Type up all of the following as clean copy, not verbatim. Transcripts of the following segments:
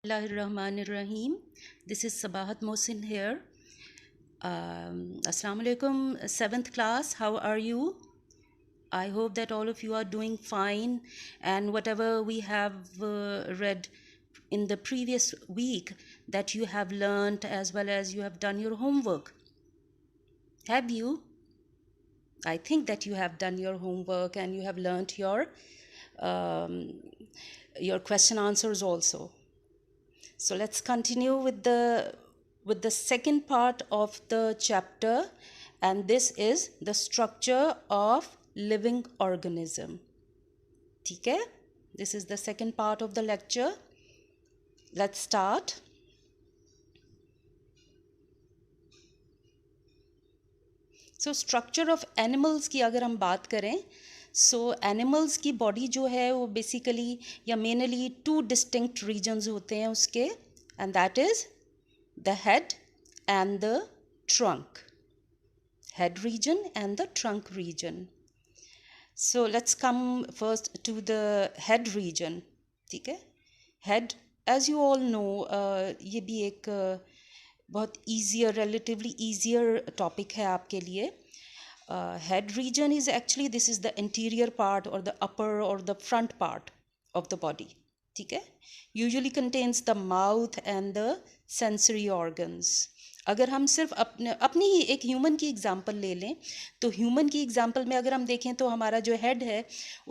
Bismillahirrahmanirrahim. This is Sabahat Mohsin here. Assalamu alaikum, 7th class. How are you? I hope that all of you are doing fine, and whatever we have read in the previous week, that you have learnt as well as you have done your homework. Have you? I think that you have done your homework and you have learnt your question answers also. So let's continue with the second part of the chapter, and this is the structure of living organism. ठीक है? This is the second part of the lecture. Let's start. So structure of animals की अगर हम बात करें, so animals की body जो है वो basically या mainly two distinct regions होते हैं उसके, and that is the head and the trunk. Head region and the trunk region. So let's come first to the head region. ठीक है? Head, as you all know, ये भी एक बहुत easier, relatively easier topic है आपके लिए. Head region is actually, this is the interior part or the upper or the front part of the body. ठीक है? Usually contains the mouth and the sensory organs. अगर हम सिर्फ अपनी ही एक ह्यूमन की एग्जांपल ले लें, तो ह्यूमन की एग्जांपल में अगर हम देखें तो हमारा जो हेड है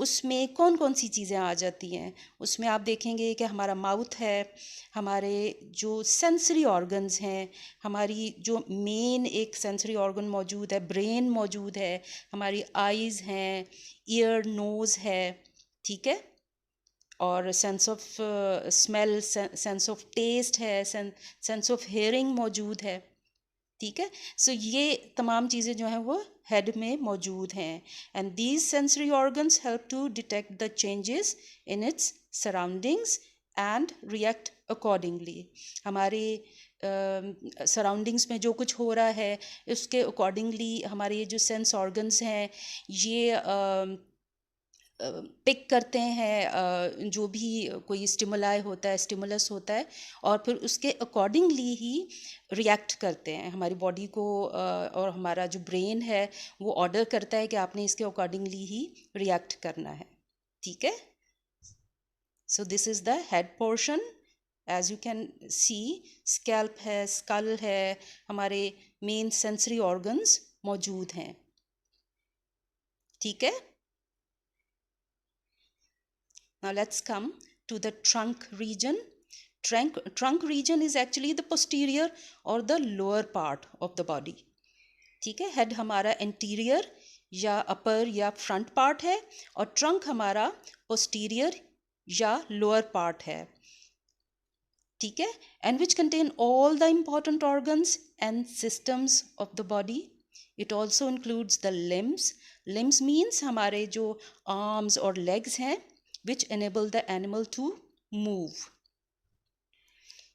उसमें कौन कौन सी चीज़ें आ जाती हैं. उसमें आप देखेंगे कि हमारा माउथ है, हमारे जो सेंसरी ऑर्गन्स हैं, हमारी जो मेन एक सेंसरी ऑर्गन मौजूद है, ब्रेन मौजूद है, हमारी आइज़ हैं, ईयर, नोज़ है. ठीक है? और sense of smell, sense of taste है, सेंस ऑफ हेयरिंग मौजूद है. ठीक है? सो ये तमाम चीज़ें जो हैं वो हेड में मौजूद हैं. And these sensory organs help to detect the changes in its surroundings and react accordingly. हमारे सराउंडिंग्स में जो कुछ हो रहा है उसके अकॉर्डिंगली हमारे ये जो सेंस ऑर्गन्स हैं ये पिक करते हैं जो भी कोई स्टिमुलाई होता है, स्टिमुलस होता है, और फिर उसके अकॉर्डिंगली ही रिएक्ट करते हैं. हमारी बॉडी को और हमारा जो ब्रेन है वो ऑर्डर करता है कि आपने इसके अकॉर्डिंगली ही रिएक्ट करना है. ठीक है? So this is the head portion. As you can see, scalp है, स्कल है, हमारे मेन सेंसरी ऑर्गन्स मौजूद हैं. ठीक है? Now let's come to the trunk region. Trunk region is actually the posterior or the lower part of the body. ठीक है? Head हमारा इंटीरियर या अपर या फ्रंट पार्ट है और ट्रंक हमारा पोस्टीरियर या लोअर पार्ट है. ठीक है? And which contain all the important organs and systems of the body. It also includes the limbs. Limbs means हमारे जो आर्म्स और लेग्स हैं which enable the animal to move.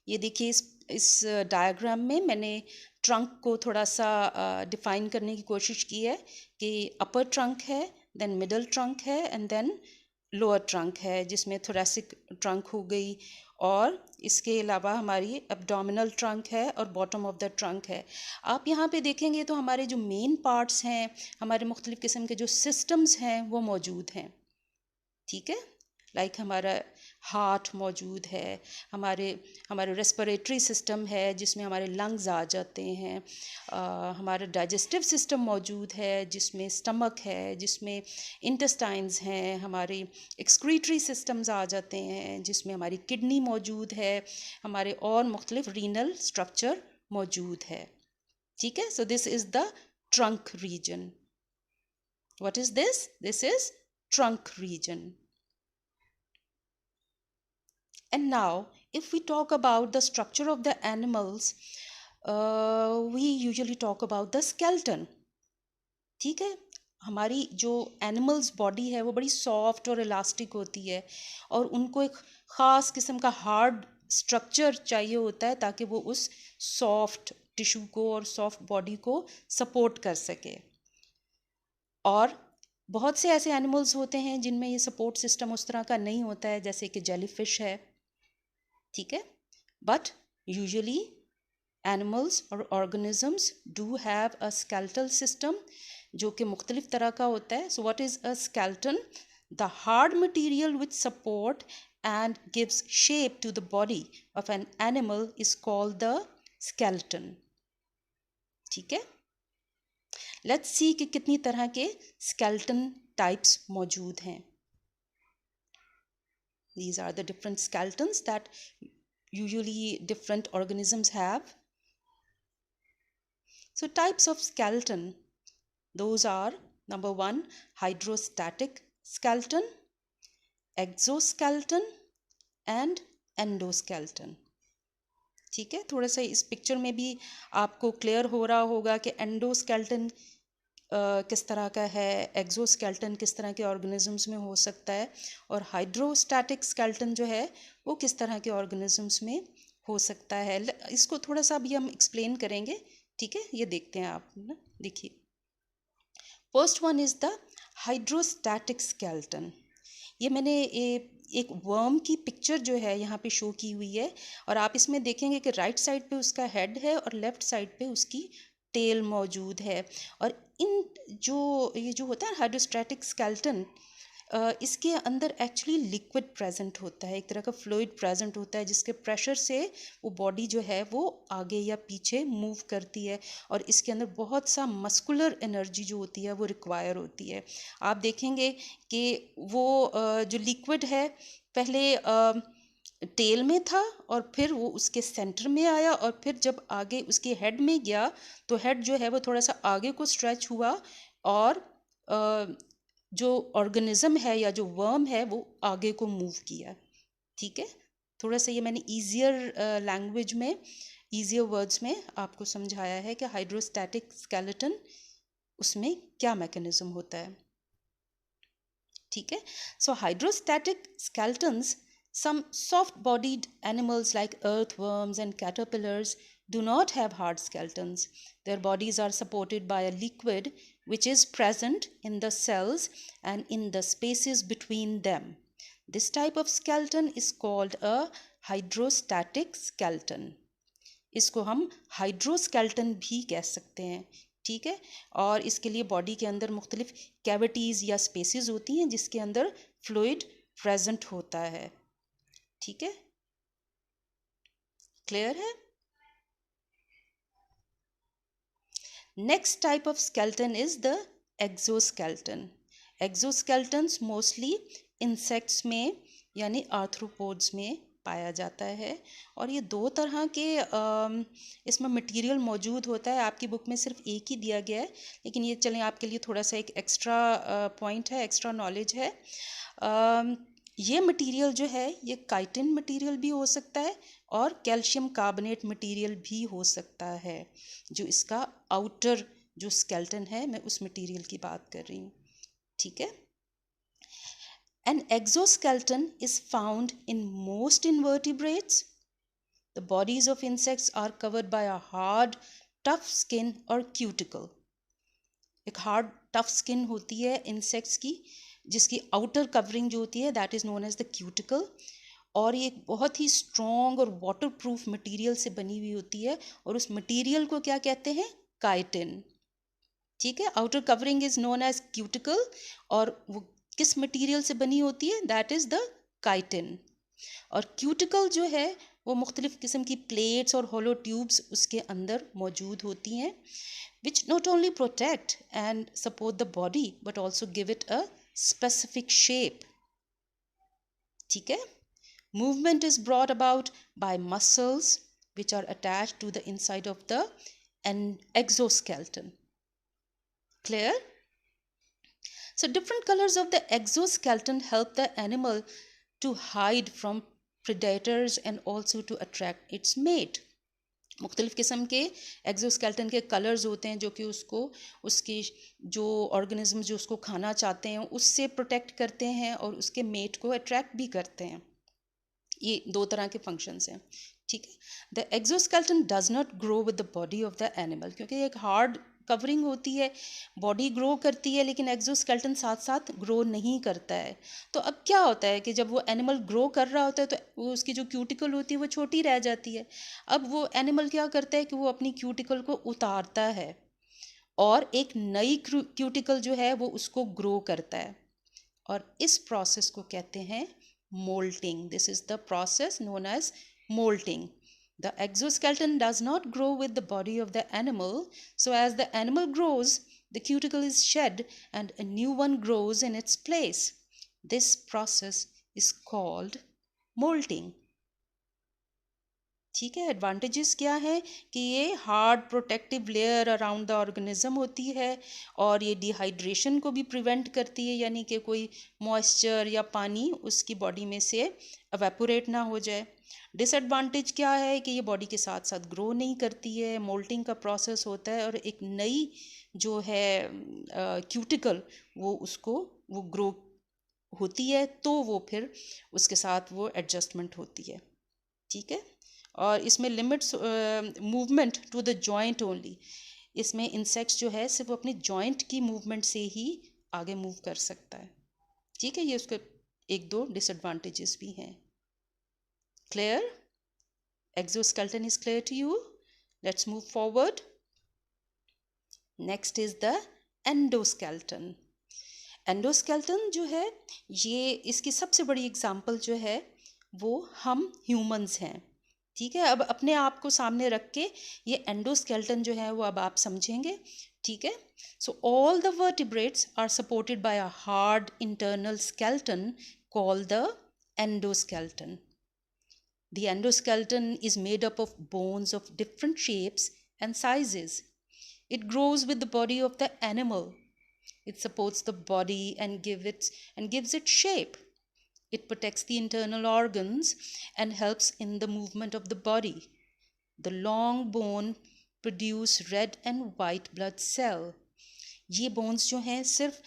ये देखिए इस डायग्राम में मैंने ट्रंक को थोड़ा सा डिफाइन करने की कोशिश की है कि अपर ट्रंक है, देन मिडल ट्रंक है एंड देन लोअर ट्रंक है, जिसमें थोरेसिक ट्रंक हो गई, और इसके अलावा हमारी एब्डोमिनल ट्रंक है और बॉटम ऑफ द ट्रंक है. आप यहाँ पे देखेंगे तो हमारे जो मेन पार्ट्स हैं, हमारे मुख्तलिफ़ किस्म के जो सिस्टम्स हैं वो मौजूद हैं. ठीक है? लाइक हमारा हार्ट मौजूद है, हमारे रेस्पिरेटरी सिस्टम है जिसमें हमारे लंग्स आ जाते हैं, हमारा डाइजेस्टिव सिस्टम मौजूद है जिसमें स्टमक है, जिसमें इंटेस्टाइन्स हैं, हमारे एक्सक्रीटरी सिस्टम्स आ जाते हैं जिसमें हमारी किडनी मौजूद है, हमारे और मुख्तलिफ रीनल स्ट्रक्चर मौजूद है. ठीक है? So this is the trunk reason. What is this? This is trunk region. And now if we talk about the structure of the animals, we usually talk about the skeleton. ठीक है? हमारी जो animals body है वो बड़ी soft और elastic होती है और उनको एक ख़ास किस्म का हार्ड स्ट्रक्चर चाहिए होता है ताकि वो उस सॉफ्ट टिश्यू को और सॉफ्ट बॉडी को सपोर्ट कर सके. और बहुत से ऐसे एनिमल्स होते हैं जिनमें ये सपोर्ट सिस्टम उस तरह का नहीं होता है, जैसे कि जेलीफिश है. ठीक है? but usually animals or organisms do have a skeletal system जो कि मुख्तलिफ तरह का होता है. So what is a skeleton? The hard material which support and gives shape to the body of an animal is called the skeleton. ठीक है. Let's see कि कितनी तरह के skeleton types मौजूद हैं. These are the different skeletons that usually different organisms have. So types of skeleton, those are number 1, hydrostatic skeleton, exoskeleton and endoskeleton. ठीक है. थोड़ा सा इस पिक्चर में भी आपको क्लियर हो रहा होगा कि एंडोस्केलेटन किस तरह का है, एक्सोस्केलेटन किस तरह के ऑर्गेनिजम्स में हो सकता है, और हाइड्रोस्टैटिक स्केलेटन जो है वो किस तरह के ऑर्गेनिजम्स में हो सकता है. इसको थोड़ा सा अभी हम एक्सप्लेन करेंगे. ठीक है. ये देखते हैं आप ना. देखिए, first one is the hydrostatic skeleton. ये मैंने एक वर्म की पिक्चर जो है यहाँ पे शो की हुई है, और आप इसमें देखेंगे कि राइट साइड पे उसका हेड है और लेफ़्ट साइड पे उसकी टेल मौजूद है. और ये जो होता है हाइड्रोस्टैटिक स्केलेटन, इसके अंदर एक्चुअली लिक्विड प्रेजेंट होता है, एक तरह का फ्लूइड प्रेजेंट होता है जिसके प्रेशर से वो बॉडी जो है वो आगे या पीछे मूव करती है, और इसके अंदर बहुत सा मस्कुलर एनर्जी जो होती है वो रिक्वायर होती है. आप देखेंगे कि वो जो लिक्विड है पहले टेल में था और फिर वो उसके सेंटर में आया, और फिर जब आगे उसके हेड में गया तो हेड जो है वो थोड़ा सा आगे को स्ट्रेच हुआ, और जो ऑर्गेनिज्म है या जो वर्म है वो आगे को मूव किया. ठीक है. थोड़ा सा ये मैंने ईजियर लैंग्वेज में, ईजियर वर्ड्स में आपको समझाया है कि हाइड्रोस्टैटिक स्केलेटन उसमें क्या मैकेनिज्म होता है. ठीक है. So hydrostatic skeletons, some soft-bodied animals like earthworms and caterpillars do not have hard skeletons. Their bodies are supported by a liquid which is present in the cells and in the spaces between them. This type of skeleton is called a hydrostatic skeleton. इसको हम hydroskeleton भी कह सकते हैं. ठीक है. और इसके लिए बॉडी के अंदर मुख्तलिफ कैविटीज़ या स्पेसेस होती हैं जिसके अंदर फ्लूइड प्रेजेंट होता है. ठीक है. क्लियर है. Next type of skeleton is the exoskeleton. Exoskeletons mostly insects में यानी आर्थ्रोपोड्स में पाया जाता है, और ये दो तरह के इसमें मटेरियल मौजूद होता है. आपकी बुक में सिर्फ एक ही दिया गया है, लेकिन ये चलें आपके लिए थोड़ा सा एक एक्स्ट्रा पॉइंट है, एक्स्ट्रा नॉलेज है. ये मटेरियल जो है ये काइटिन मटेरियल भी हो सकता है और कैल्शियम कार्बोनेट मटेरियल भी हो सकता है. जो इसका आउटर जो स्केलेटन है, मैं उस मटेरियल की बात कर रही हूँ. ठीक है. An exoskeleton is found in most invertebrates. The bodies of insects are covered by a hard, tough skin or cuticle. एक हार्ड टफ स्किन होती है इंसेक्ट्स की, जिसकी आउटर कवरिंग जो होती है that is known as the cuticle, और ये एक बहुत ही स्ट्रॉन्ग और वाटर प्रूफ मटीरियल से बनी हुई होती है, और उस मटीरियल को क्या कहते हैं? काइटिन. ठीक है. Outer covering is known as cuticle, और वो किस मटीरियल से बनी होती है? That is the chitin. और क्यूटिकल जो है वो मुख्तलिफ़ किस्म की प्लेट्स और होलो ट्यूब्स उसके अंदर मौजूद होती हैं, which not only protect and support the body but also give it a specific shape. ठीक है. Movement is brought about by muscles which are attached to the inside of the exoskeleton. Clear? So different colors of the exoskeleton help the animal to hide from predators and also to attract its mate. मुख्तलिफ़ किस्म के exoskeleton के colours होते हैं जो कि उसको उसकी जो ऑर्गेनिज्म जो उसको खाना चाहते हैं उससे प्रोटेक्ट करते हैं और उसके मेट को अट्रैक्ट भी करते हैं. ये दो तरह के फंक्शंस हैं. ठीक है. The exoskeleton does not grow with the body of the animal, क्योंकि एक हार्ड कवरिंग होती है, बॉडी ग्रो करती है, लेकिन एक्सोस्केलेटन साथ साथ ग्रो नहीं करता है। तो अब क्या होता है कि जब वो एनिमल ग्रो कर रहा होता है तो वो उसकी जो क्यूटिकल होती है वो छोटी रह जाती है। अब वो एनिमल क्या करता है कि वो अपनी क्यूटिकल को उतारता है और एक नई क्यूटिकल जो है वो उसको ग्रो करता है, और इस प्रोसेस को कहते हैं moulting. This is the process known as moulting. The exoskeleton does not grow with the body of the animal, so as the animal grows, the cuticle is shed and a new one grows in its place. This process is called molting. ठीक है, advantages क्या है कि ये hard protective layer around the organism होती है और ये डिहाइड्रेशन को भी प्रिवेंट करती है, यानी कि कोई मॉइस्चर या पानी उसकी बॉडी में से एवेपोरेट ना हो जाए। डिसएडवांटेज क्या है कि ये बॉडी के साथ साथ ग्रो नहीं करती है, मोल्टिंग का प्रोसेस होता है और एक नई जो है क्यूटिकल वो ग्रो होती है, तो वो फिर उसके साथ वो एडजस्टमेंट होती है। ठीक है, और इसमें limits movement to the joint only. इसमें इंसेक्ट्स जो है सिर्फ अपने जॉइंट की मूवमेंट से ही आगे मूव कर सकता है। ठीक है, ये उसके एक दो डिसएडवांटेजेस भी हैं। Clear? Exoskeleton is clear to you? Let's move forward. Next is the endoskeleton. Endoskeleton जो है ये इसकी सबसे बड़ी एग्जांपल जो है वो हम ह्यूमंस हैं। ठीक है, अब अपने आप को सामने रख के ये एंडोस्केलेटन जो है वो अब आप समझेंगे। ठीक है, so all the vertebrates are supported by a hard internal skeleton called the endoskeleton. The endoskeleton is made up of bones of different shapes and sizes. It grows with the body of the animal. It supports the body and gives it shape. It protects the internal organs and helps in the movement of the body. The long bone produce red and white blood cell. ये bones जो हैं सिर्फ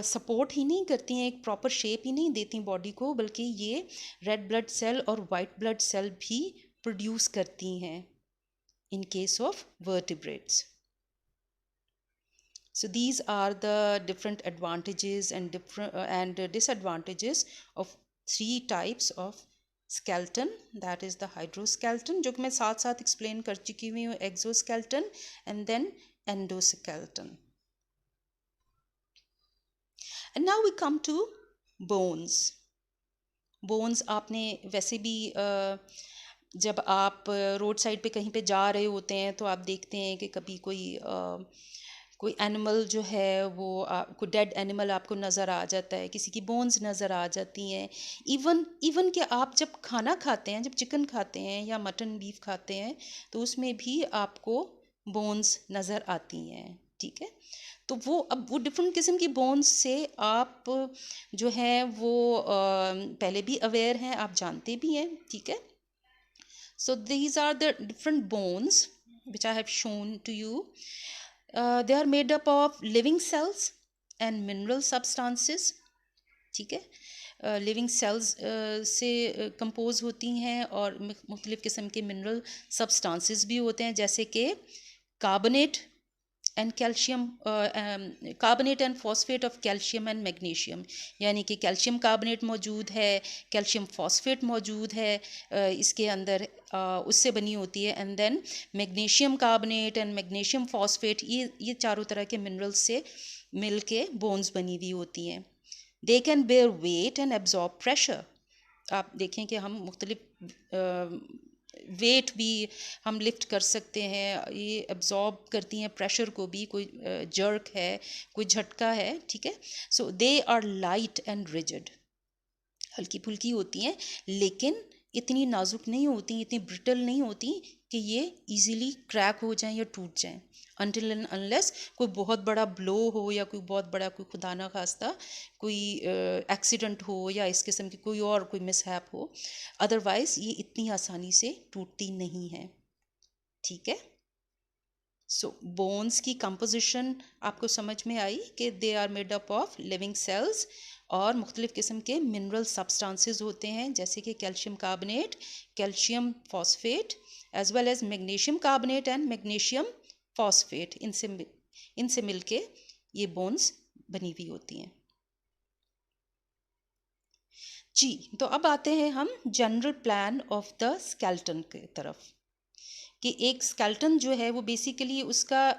support ही नहीं करती हैं, एक proper shape ही नहीं देती बॉडी को, बल्कि ये रेड ब्लड सेल और वाइट ब्लड सेल भी प्रोड्यूस करती हैं in case of vertebrates. So these are the different advantages and disadvantages of three types of skeleton. That is the hydroskeleton, जो कि मैं साथ साथ explain कर चुकी हुई हूँ, exoskeleton and then endoskeleton. And now we come to bones. Bones आपने वैसे भी जब आप रोड साइड पे कहीं पे जा रहे होते हैं तो आप देखते हैं कि कभी कोई एनिमल जो है वो कोई डेड एनिमल आपको नज़र आ जाता है, किसी की बोन्स नज़र आ जाती हैं। इवन कि आप जब खाना खाते हैं, जब चिकन खाते हैं या मटन बीफ खाते हैं तो उसमें भी आपको बोन्स नज़र आती हैं। ठीक है, तो वो डिफरेंट किस्म की बोन्स से आप जो हैं वो पहले भी अवेयर हैं, आप जानते भी हैं। ठीक है, so these are the different bones which I have shown to you. They are made up of living cells and mineral substances. ठीक है, लिविंग सेल्स से कंपोज होती हैं और मुख्तलिफ़ किस्म के मिनरल सब्सटेंसेस भी होते हैं, जैसे कि carbonate and calcium, carbonate and phosphate of calcium and magnesium, यानी कि कैल्शियम कार्बोनेट मौजूद है, कैल्शियम फॉस्फेट मौजूद है इसके अंदर, उससे बनी होती है। And then magnesium carbonate and magnesium phosphate, ये चारों तरह के मिनरल्स से मिल के बोन्स बनी हुई होती हैं। They can bear weight and absorb pressure. आप देखें कि हम मुख्तलिफ वेट भी हम लिफ्ट कर सकते हैं, ये एब्जॉर्ब करती हैं प्रेशर को भी, कोई जर्क है, कोई झटका है। ठीक है, so they are light and rigid, हल्की फुल्की होती हैं लेकिन इतनी नाजुक नहीं होती, इतनी ब्रिटल नहीं होती कि ये इजीली क्रैक हो जाएं या टूट जाएं, अनटिल एंड अनलेस कोई बहुत बड़ा ब्लो हो या कोई बहुत बड़ा कोई खुदा ना खास्ता कोई एक्सीडेंट हो या इस किस्म की कोई मिसहैप हो, अदरवाइज ये इतनी आसानी से टूटती नहीं है। ठीक है, सो बोन्स की कंपोजिशन आपको समझ में आई कि they are made up of living cells और मुख्तलिफ़ किस्म के मिनरल सब्सटेंसेस होते हैं, जैसे कि calcium carbonate, calcium phosphate, as well as magnesium carbonate and magnesium phosphate. इनसे इनसे मिलके ये बोन्स बनी हुई होती हैं। जी, तो अब आते हैं हम general plan of the skeleton की तरफ, कि एक स्केलेटन जो है वो बेसिकली उसका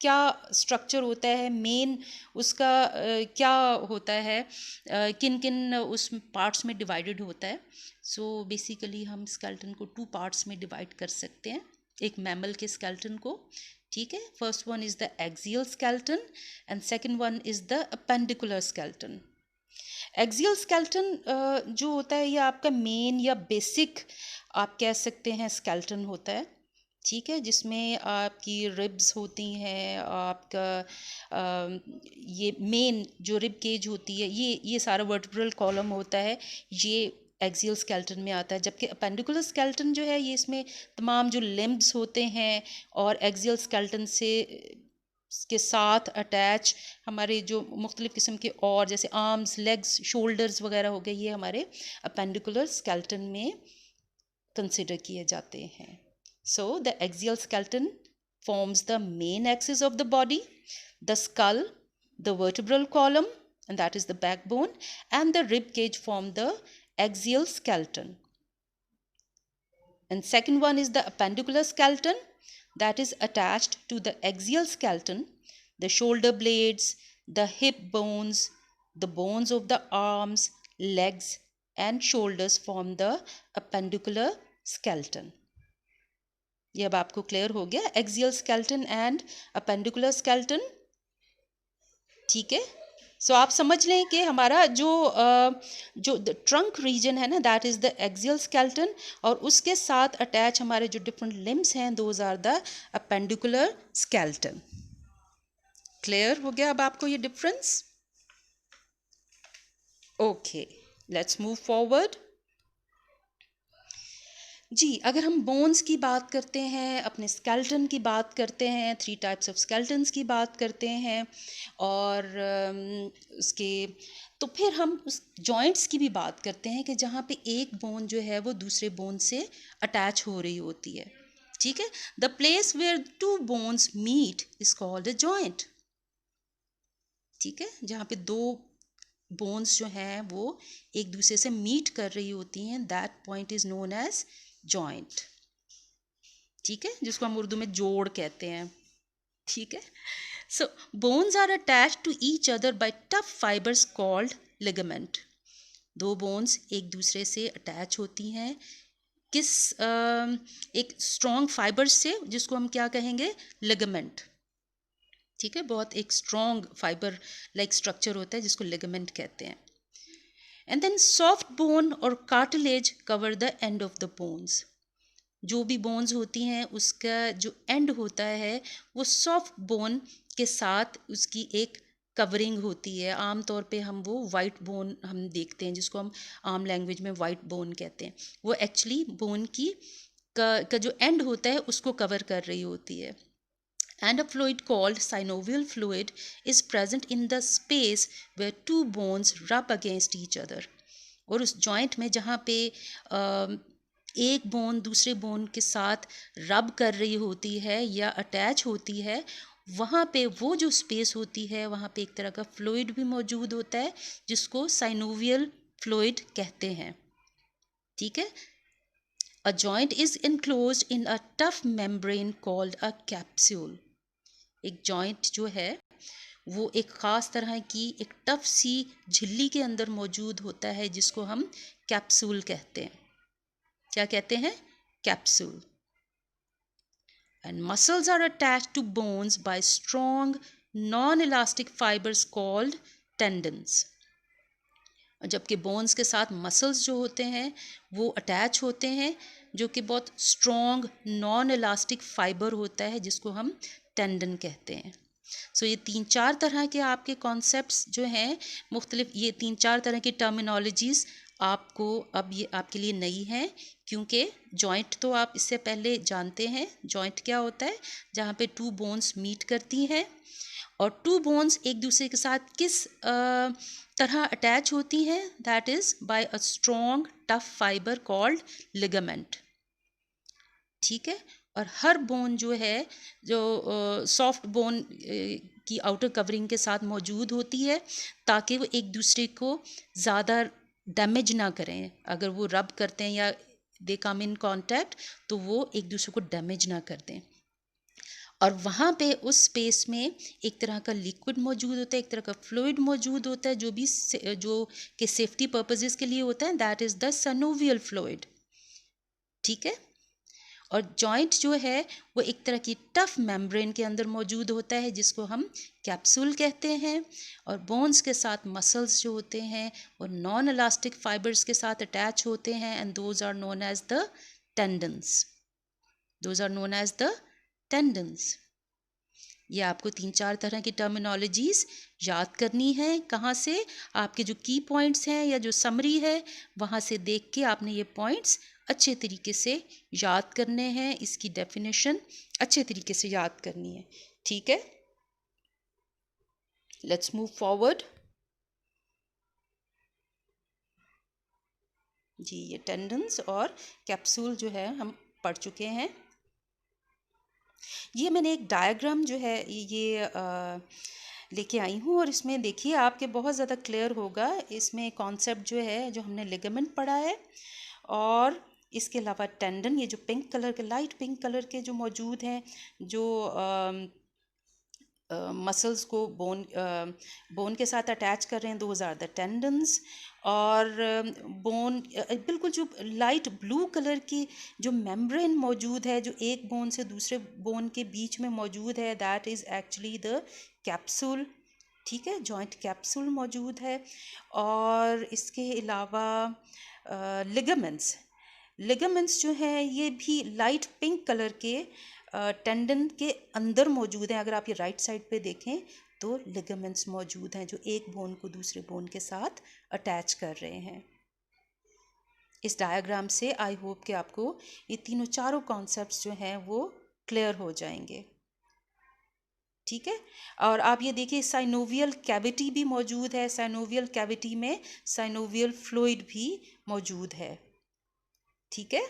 क्या स्ट्रक्चर होता है, मेन उसका क्या होता है, किन किन उस पार्ट्स में डिवाइडेड होता है। सो बेसिकली हम स्केलेटन को 2 पार्ट्स में डिवाइड कर सकते हैं, एक मैमल के स्केलेटन को, ठीक है। First one is the axial skeleton and second one is the appendicular skeleton. Axial skeleton जो होता है ये आपका मेन या बेसिक आप कह सकते हैं स्केलेटन होता है, ठीक है, जिसमें आपकी रिब्स होती हैं, आपका ये मेन जो रिब केज होती है, ये सारा वर्टिब्रल कॉलम होता है, ये एक्सियल स्केलेटन में आता है। जबकि अपेंडिकुलर स्केलेटन जो है ये इसमें तमाम जो लिम्ब्स होते हैं और एक्सियल स्केलेटन से के साथ अटैच हमारे जो मुख्तलिफ़ किस्म के और जैसे आर्म्स, लेग्स, शोल्डर्स वगैरह हो गए, ये हमारे अपेंडिकुलर स्केलेटन में कंसिडर किए जाते हैं। So the axial skeleton forms the main axis of the body, the skull, the vertebral column, and that is the backbone, and the rib cage form the axial skeleton. And second one is the appendicular skeleton, that is attached to the axial skeleton. The shoulder blades, the hip bones, the bones of the arms, legs, and shoulders form the appendicular skeleton. ये अब आपको clear हो गया, axial skeleton and appendicular skeleton, ठीक है। सो आप समझ लें कि हमारा जो ट्रंक रीजन है ना, that is the axial skeleton, और उसके साथ अटैच हमारे जो डिफरेंट लिम्स हैं, those are the appendicular skeleton. Clear हो गया अब आपको ये difference? Okay, let's move forward. जी, अगर हम बोन्स की बात करते हैं, अपने स्केलेटन की बात करते हैं, 3 टाइप्स ऑफ स्केलेटन्स की बात करते हैं, और उसके तो फिर हम उस जॉइंट्स की भी बात करते हैं कि जहाँ पे एक बोन जो है वो दूसरे बोन से अटैच हो रही होती है, ठीक है। The place where 2 bones meet is called a joint, ठीक है, जहाँ पे 2 बोन्स जो हैं वो एक दूसरे से मीट कर रही होती हैं, that point is known as joint, ठीक है, जिसको हम उर्दू में जोड़ कहते हैं, ठीक है। So bones are attach to each other by tough fibres called ligament. 2 bones एक दूसरे से अटैच होती हैं किस एक स्ट्रॉन्ग फाइबर्स से, जिसको हम क्या कहेंगे, लिगामेंट, ठीक है। बहुत एक स्ट्रॉन्ग फाइबर लाइक स्ट्रक्चर होता है जिसको लिगामेंट कहते हैं। एंड देन सॉफ्ट बोन और cartilage cover the end of the bones. जो भी बोन्स होती हैं उसका जो एंड होता है वो सॉफ्ट बोन के साथ उसकी एक कवरिंग होती है। आम तौर पे हम वो वाइट बोन हम देखते हैं, जिसको हम आम लैंग्वेज में वाइट बोन कहते हैं, वो एक्चुअली बोन की का जो एंड होता है उसको कवर कर रही होती है। And a fluid called synovial fluid is present in the space where 2 bones rub against each other. और उस जॉइंट में जहाँ पे एक बोन दूसरे बोन के साथ रब कर रही होती है या अटैच होती है, वहाँ पे वो जो स्पेस होती है वहाँ पे एक तरह का फ्लूइड भी मौजूद होता है जिसको साइनोवियल फ्लूइड कहते हैं, ठीक है। A joint is enclosed in a tough membrane called a capsule. एक जॉइंट जो है वो एक ख़ास तरह की एक टफ सी झिल्ली के अंदर मौजूद होता है जिसको हम कैप्सूल कहते हैं। क्या कहते हैं? Capsule. And muscles are attached to bones by strong non elastic fibres called tendons. जबकि बोन्स के साथ मसल्स जो होते हैं वो अटैच होते हैं, जो कि बहुत स्ट्रॉन्ग नॉन इलास्टिक फाइबर होता है जिसको हम टेंडन कहते हैं। सो ये 3-4 तरह के आपके कॉन्सेप्ट्स जो हैं मुख्तलिफ, ये 3-4 तरह की टर्मिनोलॉजीज़ आपको अब ये आपके लिए नई हैं, क्योंकि जॉइंट तो आप इससे पहले जानते हैं। जॉइंट क्या होता है? जहाँ पे 2 बोन्स मीट करती हैं और 2 बोन्स एक दूसरे के साथ किस तरह अटैच होती हैं, that is by a strong tough fibre called ligament, ठीक है। और हर बोन जो है, जो सॉफ्ट बोन की आउटर कवरिंग के साथ मौजूद होती है, ताकि वो एक दूसरे को ज़्यादा डैमेज ना करें। अगर वो रब करते हैं या दे कम इन कांटेक्ट, तो वो एक दूसरे को डैमेज ना कर दें। और वहाँ पे उस स्पेस में एक तरह का लिक्विड मौजूद होता है, एक तरह का फ्लूइड मौजूद होता है, जो कि सेफ्टी पर्पसेस के लिए होता है। That is the synovial fluid. ठीक है। और जॉइंट जो है वो एक तरह की टफ मेम्ब्रेन के अंदर मौजूद होता है, जिसको हम कैप्सूल कहते हैं। और बोन्स के साथ मसल्स जो होते हैं वो नॉन इलास्टिक फाइबर्स के साथ अटैच होते हैं, and those are known as the tendons. Those are known as the tendons. ये आपको 3-4 तरह की टर्मिनोलॉजीज़ याद करनी है। कहाँ से? आपके जो की पॉइंट्स हैं या जो समरी है, वहाँ से देख के आपने ये पॉइंट्स अच्छे तरीके से याद करने हैं। इसकी डेफिनेशन अच्छे तरीके से याद करनी है। ठीक है, लेट्स मूव फॉरवर्ड। जी, ये टेंडन्स और कैप्सूल जो है हम पढ़ चुके हैं। ये मैंने एक डायग्राम जो है ये लेके आई हूँ, और इसमें देखिए आपके बहुत ज़्यादा क्लियर होगा। इसमें कॉन्सेप्ट जो है, जो हमने लिगामेंट पढ़ा है, और इसके अलावा टेंडन, ये जो पिंक कलर के, लाइट पिंक कलर के जो मौजूद हैं, जो मसल्स को बोन के साथ अटैच कर रहे हैं, दोज आर द टेंडन्स। और बोन बिल्कुल जो लाइट ब्लू कलर की जो मेम्ब्रेन मौजूद है, जो एक बोन से दूसरे बोन के बीच में मौजूद है, that is actually the capsule. ठीक है, जॉइंट कैप्सूल मौजूद है। और इसके अलावा लिगामेंट्स जो हैं ये भी लाइट पिंक कलर के टेंडन के अंदर मौजूद हैं। अगर आप ये राइट साइड पे देखें तो लिगामेंट्स मौजूद हैं, जो एक बोन को दूसरे बोन के साथ अटैच कर रहे हैं। इस डायग्राम से आई होप कि आपको ये तीनों चारों कॉन्सेप्ट्स जो हैं वो क्लियर हो जाएंगे। ठीक है, और आप ये देखिए साइनोवियल कैविटी भी मौजूद है। साइनोवियल कैविटी में साइनोवियल फ्लूइड भी मौजूद है। ठीक है,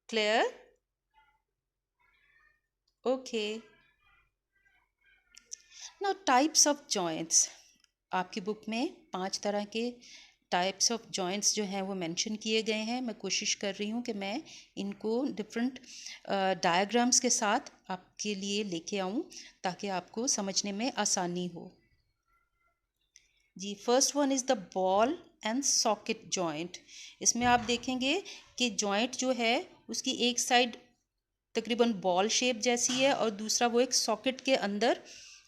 clear? Okay, now types of joints. आपकी बुक में 5 तरह के टाइप्स ऑफ जॉइंट्स जो हैं वो मेंशन किए गए हैं। मैं कोशिश कर रही हूँ कि मैं इनको डिफरेंट डायग्राम्स के साथ आपके लिए लेके आऊँ, ताकि आपको समझने में आसानी हो। जी, first one is the ball and socket joint. इसमें आप देखेंगे कि जॉइंट जो है उसकी एक साइड तकरीबन बॉल शेप जैसी है, और दूसरा वो एक सॉकेट के अंदर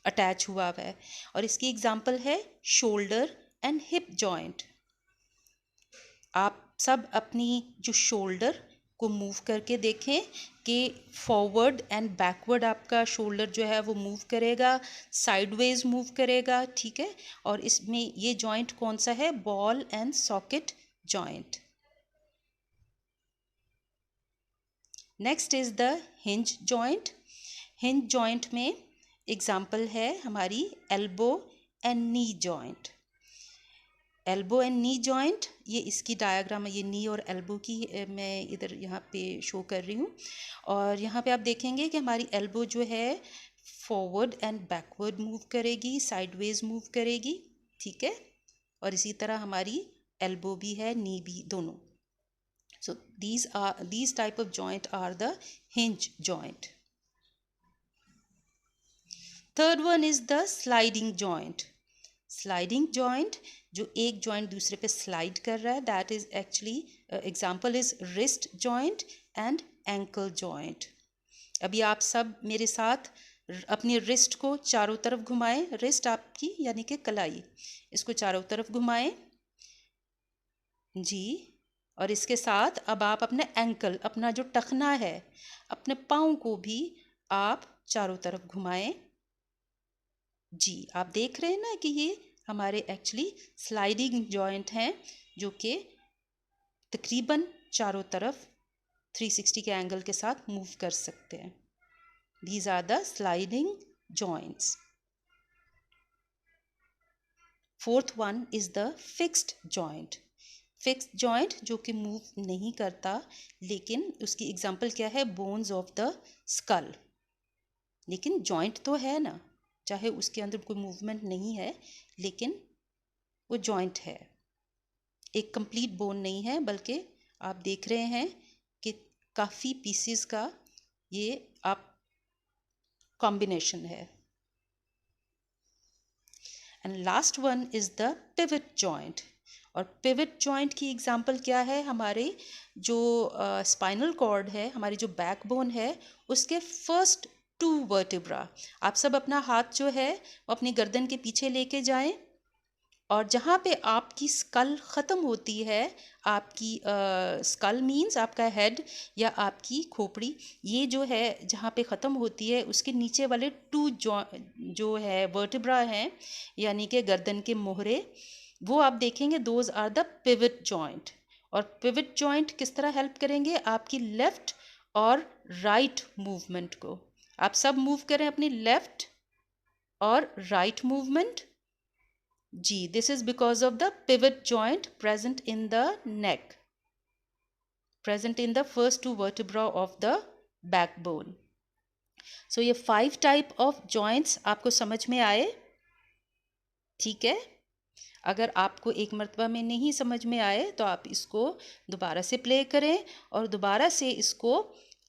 अटैच हुआ है। और इसकी एग्जांपल है शोल्डर एंड हिप जॉइंट। आप सब अपनी जो शोल्डर को मूव करके देखें कि फॉरवर्ड एंड बैकवर्ड आपका शोल्डर जो है वो मूव करेगा, साइडवेज मूव करेगा। ठीक है, और इसमें ये जॉइंट कौन सा है? Ball and socket joint. Next is the hinge joint. Hinge joint में एग्जाम्पल है हमारी elbow and knee joint. Elbow and knee joint, ये इसकी डायग्राम है। ये नी और एल्बो की मैं इधर यहाँ पे शो कर रही हूँ। और यहाँ पे आप देखेंगे कि हमारी एल्बो जो है फॉरवर्ड एंड बैकवर्ड मूव करेगी, साइडवेज मूव करेगी। ठीक है, और इसी तरह हमारी एल्बो भी है, नी भी, दोनों। So these type of joint are the hinge joint. Third one is the sliding joint. Sliding joint, जो एक joint दूसरे पे slide कर रहा है, that is actually example is wrist joint and ankle joint. अभी आप सब मेरे साथ अपनी रिस्ट को चारों तरफ घुमाएं। रिस्ट आपकी यानी कि कलाई, इसको चारों तरफ घुमाएं जी। और इसके साथ अब आप अपने एंकल, अपना जो टखना है, अपने पाँव को भी आप चारों तरफ घुमाएं जी। आप देख रहे हैं ना कि ये हमारे एक्चुअली स्लाइडिंग जॉइंट हैं, जो कि तकरीबन चारों तरफ 360 के एंगल के साथ मूव कर सकते हैं। These are the sliding joints. Fourth one is the fixed joint. Fix joint जो कि मूव नहीं करता, लेकिन उसकी एग्जांपल क्या है, बोन्स ऑफ द स्कल। लेकिन जॉइंट तो है ना, चाहे उसके अंदर कोई मूवमेंट नहीं है, लेकिन वो जॉइंट है, एक कंप्लीट बोन नहीं है, बल्कि आप देख रहे हैं कि काफ़ी पीसेस का ये आप कॉम्बिनेशन है। And last one is the pivot joint. और पिवट जॉइंट की एग्जांपल क्या है, हमारे जो स्पाइनल कॉर्ड है, हमारी जो बैकबोन है, उसके फर्स्ट 2 वर्टिब्रा। आप सब अपना हाथ जो है वो अपनी गर्दन के पीछे लेके जाएं, और जहाँ पे आपकी स्कल ख़त्म होती है, आपकी स्कल मीन्स आपका हेड या आपकी खोपड़ी, ये जो है जहाँ पे ख़त्म होती है, उसके नीचे वाले 2 जो है वर्टिब्रा हैं, यानी कि गर्दन के मोहरे, वो आप देखेंगे those are the pivot joint. और पिवट जॉइंट किस तरह हेल्प करेंगे आपकी लेफ़्ट और राइट मूवमेंट को। आप सब मूव करें अपनी लेफ़्ट और राइट मूवमेंट जी। This is because of the pivot joint present in the neck, present in the first 2 vertebra of the backbone. So ये 5 टाइप ऑफ जॉइंट्स आपको समझ में आए, ठीक है। अगर आपको एक मरतबा में नहीं समझ में आए तो आप इसको दोबारा से प्ले करें, और दोबारा से इसको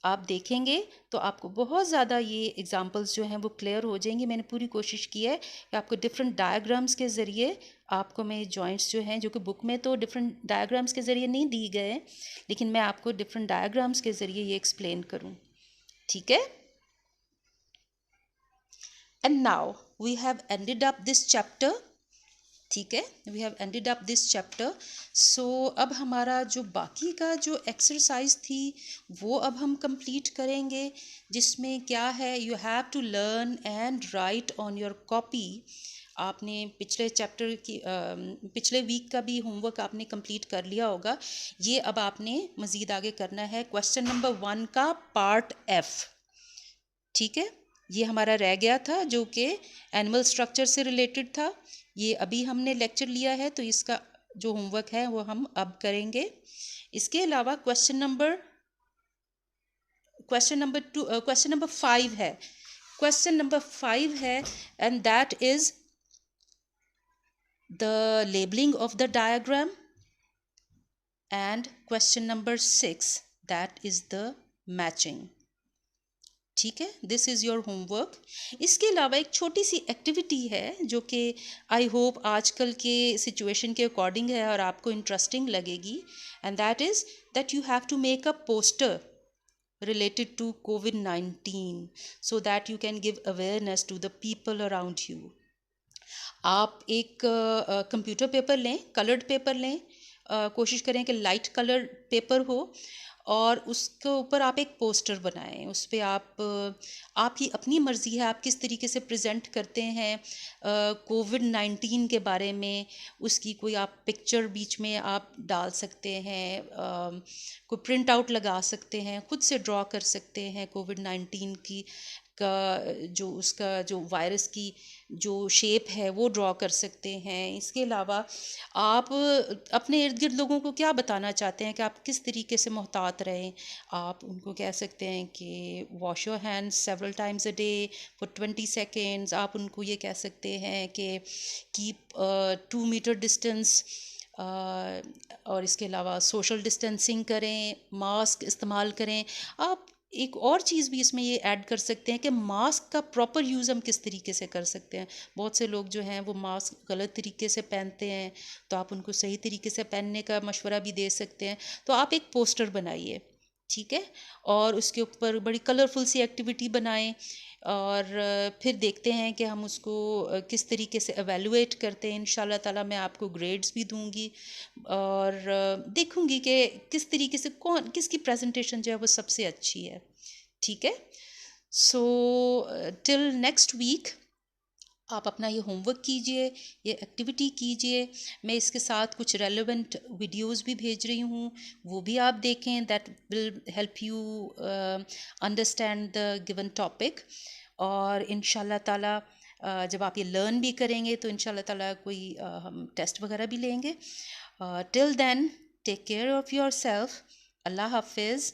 आप देखेंगे तो आपको बहुत ज़्यादा ये एग्जांपल्स जो हैं वो क्लियर हो जाएंगी। मैंने पूरी कोशिश की है कि आपको डिफरेंट डायग्राम्स के ज़रिए आपको मैं जॉइंट्स जो हैं, जो कि बुक में तो डिफरेंट डायग्राम्स के ज़रिए नहीं दी गए हैं, लेकिन मैं आपको डिफरेंट डायग्राम्स के ज़रिए ये एक्सप्लेन करूँ, ठीक है। And now we have ended up this chapter, ठीक है, we have ended up this chapter. So अब हमारा जो बाकी का जो एक्सरसाइज थी वो अब हम कंप्लीट करेंगे, जिसमें क्या है, you have to learn and write on your copy. आपने पिछले चैप्टर की पिछले वीक का भी होमवर्क आपने कंप्लीट कर लिया होगा। ये अब आपने मज़ीद आगे करना है। क्वेश्चन नंबर 1 का पार्ट F, ठीक है, ये हमारा रह गया था जो कि एनिमल स्ट्रक्चर से रिलेटेड था। ये अभी हमने लेक्चर लिया है, तो इसका जो होमवर्क है वो हम अब करेंगे। इसके अलावा क्वेश्चन नंबर 5 है, क्वेश्चन नंबर 5 है, and that is the labelling of the diagram, and question number 6 that is the matching, ठीक है। This is your homework. इसके अलावा एक छोटी सी एक्टिविटी है जो कि आई होप आजकल के सिचुएशन के अकॉर्डिंग है और आपको इंटरेस्टिंग लगेगी, and that is that you have to make a poster related to COVID-19 so that you can give awareness to the people around you. आप एक कंप्यूटर पेपर लें, कलर्ड पेपर लें, कोशिश करें कि लाइट कलर पेपर हो, और उसके ऊपर आप एक पोस्टर बनाएं। उस पर आपकी अपनी मर्ज़ी है आप किस तरीके से प्रेजेंट करते हैं कोविड-19 के बारे में। उसकी कोई आप पिक्चर बीच में आप डाल सकते हैं, कोई प्रिंट आउट लगा सकते हैं, खुद से ड्रॉ कर सकते हैं कोविड-19 की का जो उसका जो वायरस की जो शेप है वो ड्रॉ कर सकते हैं। इसके अलावा आप अपने इर्द गिर्द लोगों को क्या बताना चाहते हैं कि आप किस तरीके से मोहतात रहें। आप उनको कह सकते हैं कि wash your hands several times a day for 20 seconds. आप उनको ये कह सकते हैं कि कीप 2 मीटर डिस्टेंस, और इसके अलावा सोशल डिस्टेंसिंग करें, मास्क इस्तेमाल करें। आप एक और चीज़ भी इसमें ये ऐड कर सकते हैं कि मास्क का प्रॉपर यूज़ हम किस तरीके से कर सकते हैं। बहुत से लोग जो हैं वो मास्क गलत तरीके से पहनते हैं, तो आप उनको सही तरीके से पहनने का मशवरा भी दे सकते हैं। तो आप एक पोस्टर बनाइए, ठीक है, और उसके ऊपर बड़ी कलरफुल सी एक्टिविटी बनाएं, और फिर देखते हैं कि हम उसको किस तरीके से एवेलुएट करते हैं। इंशाल्लाह ताला मैं आपको ग्रेड्स भी दूंगी, और देखूंगी कि किस तरीके से कौन किसकी प्रेजेंटेशन जो है वो सबसे अच्छी है, ठीक है। सो टिल नेक्स्ट वीक आप अपना ये होमवर्क कीजिए, ये एक्टिविटी कीजिए। मैं इसके साथ कुछ रेलेवेंट वीडियोस भी भेज रही हूँ, वो भी आप देखें। That will help you understand the given topic. और इंशाल्लाह ताला जब आप ये लर्न भी करेंगे तो इंशाल्लाह ताला कोई हम टेस्ट वगैरह भी लेंगे। Till then take care of yourself. अल्लाह हाफिज़।